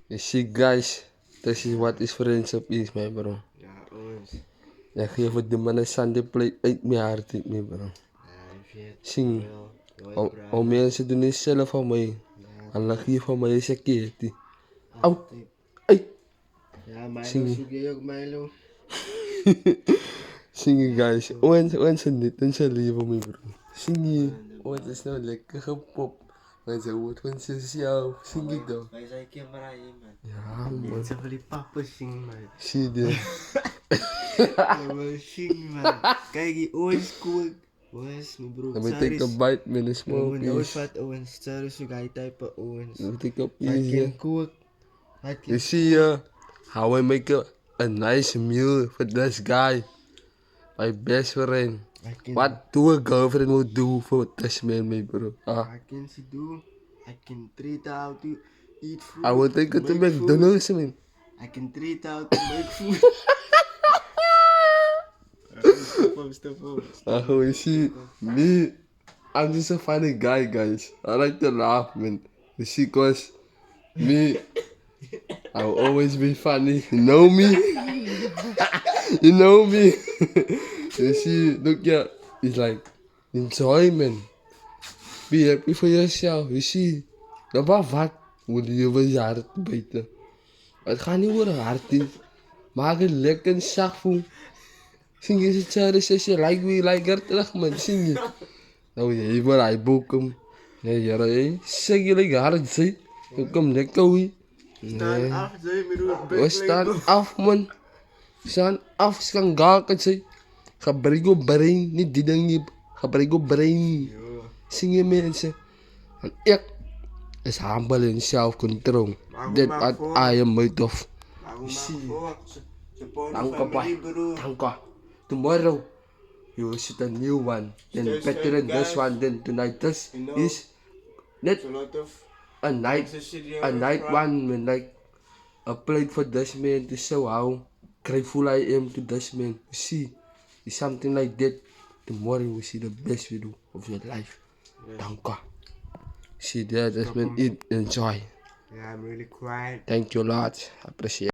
You see, guys, this is what is friendship is, my bro. Ja, Owens. Je geeft de mannen Sunday plate uit mijn hart, mijn bro. Ja, je weet. Sim, Loyal o brother. mensen doen niet zelf van mij. Ja, En dan geef van mij is een keertje. Au, altijd. ai. Ja, Milo, Sim. zoek je ook Milo? Zing je, guys. Ons niet in zijn leven, mijn bro. Zing je. Ons is nou lekker gepop. Maar ze wordt van zichzelf. Zing je dan. Wij zijn camera hier, man. Ja, man. Mensen van die papa zingen, man. Zie je. Ja, man, zing, man. Kijk, die Owens cool. Owens, mijn broer. Dan moet ik een bite met een small Moet nooit piece. wat Owens. Sorry, zoek hij type Owens. Dan moet ik een Hij piece. kan cook. Hij You kan... see, how I make a nice meal for this guy. My best friend. What do a girlfriend would do for this man, my bro? I can see do. I can treat her how to eat food. I would take it to make food. McDonald's, man. I can treat her how to make food. Stop. Oh, you see, me, I'm just a funny guy, guys. I like to laugh, man. You see, cause me, I'll always be funny. You know me? You know me? You see, look here, it's like enjoyment. Be happy for yourself, you see. Dat was wat, moet je wel je hart bijten. Het gaat niet worden hard is. Maak het lekker en zacht voel. Zing je het zo, dus je like wie like er terug, man. Zing je. Nou, je maar hij boeken. Nee, ja, zeg je lekker hard, zie. Ik kom lekker hoe. Nee. Af, zei mijn broer. We staan af, man. We staan af, ze kan gaken, zie. Gebruik je brein, niet die ding niet. Gebruik je brein. Zing je mensen. En ik is humble en self-control. Dit wat I am made of. Dank je, dank je. Tomorrow, you will shoot a new one. Then better than this one. Then tonight, this is net a night one. When like I played for this man to show how grateful I am to this man. You see, it's something like that. Tomorrow you will see the best video of your life. Dank je. See that, that's been it. Enjoy. Yeah, I'm really quiet. Thank you a lot. Appreciate.